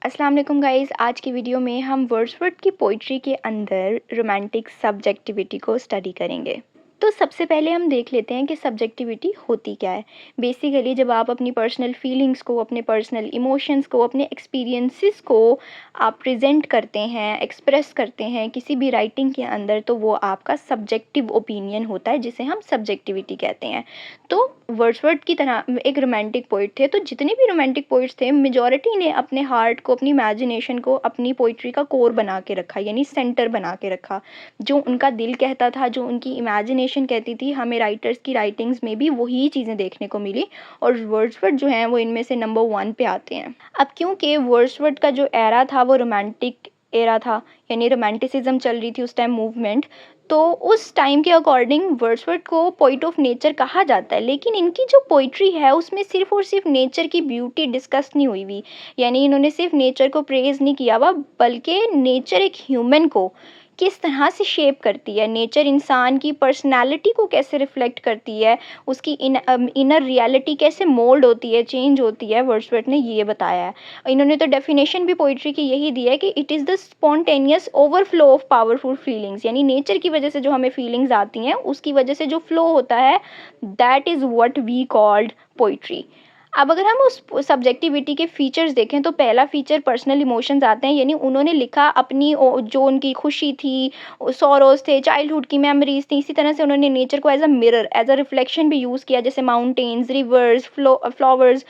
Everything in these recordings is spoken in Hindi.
अस्सलाम वालेकुम गाइस। आज की वीडियो में हम वर्ड्सवर्थ की पोइट्री के अंदर रोमांटिक सब्जेक्टिविटी को स्टडी करेंगे। तो सबसे पहले हम देख लेते हैं कि सब्जेक्टिविटी होती क्या है। बेसिकली जब आप अपनी पर्सनल फीलिंग्स को, अपने पर्सनल इमोशंस को, अपने एक्सपीरियंसेस को आप प्रेजेंट करते हैं, एक्सप्रेस करते हैं किसी भी राइटिंग के अंदर, तो वो आपका सब्जेक्टिव ओपिनियन होता है, जिसे हम सब्जेक्टिविटी कहते हैं। तो वर्ड्सवर्थ की तरह एक रोमांटिक पोइट थे, तो जितने भी रोमांटिक पोइट्स थे मेजॉरिटी ने अपने हार्ट को, अपनी इमेजिनेशन को अपनी पोइट्री का कोर बना के रखा, यानी सेंटर बना के रखा। जो उनका दिल कहता था, जो उनकी इमेजिनेशन कहती थी, हमें राइटर्स की राइटिंग्स में भी वही चीज़ें देखने को मिली और वर्ड्सवर्थ जो हैं वो इनमें से नंबर 1 पे आते हैं। अब क्योंकि वर्ड्सवर्थ का जो एरा था वो रोमांटिक एरा था, यानी रोमांटिसिज्म चल रही थी उस टाइम मूवमेंट, तो उस टाइम के अकॉर्डिंग वर्ड्सवर्थ को पोइट ऑफ नेचर कहा जाता है। लेकिन इनकी जो पोइट्री है उसमें सिर्फ और सिर्फ नेचर की ब्यूटी डिस्कस नहीं हुई हुई, यानी इन्होंने सिर्फ नेचर को प्रेज नहीं किया हुआ, बल्कि नेचर एक ह्यूमन को किस तरह से शेप करती है, नेचर इंसान की पर्सनालिटी को कैसे रिफ्लेक्ट करती है, उसकी इनर रियलिटी कैसे मोल्ड होती है, चेंज होती है, वर्ड्सवर्थ ने ये बताया है। इन्होंने तो डेफिनेशन भी पोइट्री की यही दी है कि it is the spontaneous overflow of powerful feelings, यानी नेचर की वजह से जो हमें फीलिंग्स आती हैं उसकी वजह से जो फ्लो होता है, that is what we called poetry. अब अगर हम उस सब्जेक्टिविटी के फीचर्स देखें तो पहला फीचर पर्सनल इमोशंस आते हैं, यानी उन्होंने लिखा अपनी जो उनकी खुशी थी, सॉरोज थे, चाइल्डहुड की मेमोरीज थी। इसी तरह से उन्होंने नेचर को as a mirror, as a reflection भी यूज़ किया, जैसे माउंटेन्स, रिवर्स, फ्लावर्स।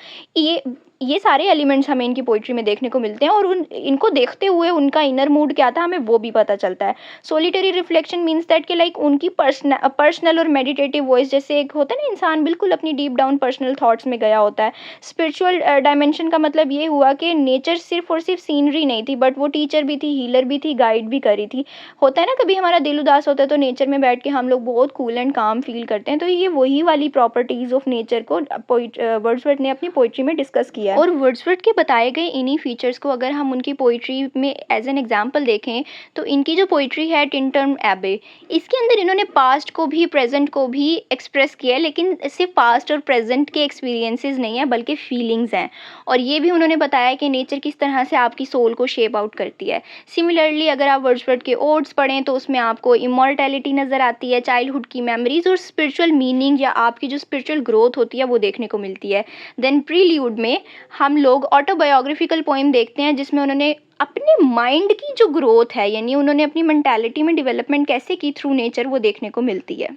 ये सारे एलिमेंट्स हमें इनकी पोइट्री में देखने को मिलते हैं और इनको देखते हुए उनका इनर मूड क्या था हमें वो भी पता चलता है। सोलिटरी रिफ्लेक्शन मीन्स दैट कि लाइक उनकी पर्सनल और मेडिटेटिव वॉइस, जैसे एक होता है ना इंसान बिल्कुल अपनी डीप डाउन पर्सनल थॉट्स में गया होता है। स्पिरिचुअल डायमेंशन का मतलब ये हुआ कि नेचर सिर्फ और सिर्फ सीनरी नहीं थी, बट वो टीचर भी थी, हीलर भी थी, गाइड भी करी थी। होता है ना कभी हमारा दिल उदास होता है तो नेचर में बैठ के हम लोग बहुत कूल एंड काम फील करते हैं, तो ये वही वाली प्रॉपर्टीज ऑफ नेचर को वर्ड्सवर्थ ने अपनी पोइट्री में डिस्कस किया है। और वर्ड्सवर्थ के बताए गए इन्हीं फीचर्स को अगर हम उनकी पोइट्री में एज एन एग्जाम्पल देखें तो इनकी जो पोइट्री है टिंटन एबे, इसके अंदर इन्होंने पास्ट को भी प्रेजेंट को भी एक्सप्रेस किया है, लेकिन सिर्फ पास्ट और प्रेजेंट के एक्सपीरियंसेस नहीं है बल्कि फीलिंग्स हैं। और ये भी उन्होंने बताया कि नेचर किस तरह से आपकी सोल को शेप आउट करती है। सिमिलरली अगर आप वर्ड्सवर्थ के ओड्स पढ़ें तो उसमें आपको इमॉर्टैलिटी नज़र आती है, चाइल्डहुड की मेमोरीज और स्पिरिचुअल मीनिंग या आपकी जो स्पिरिचुअल ग्रोथ होती है वो देखने को मिलती है। देन प्रील्यूड में हम लोग ऑटोबायोग्राफिकल पोइम देखते हैं जिसमें उन्होंने अपने माइंड की जो ग्रोथ है, यानी उन्होंने अपनी मेंटालिटी में डेवलपमेंट कैसे की थ्रू नेचर, वो देखने को मिलती है।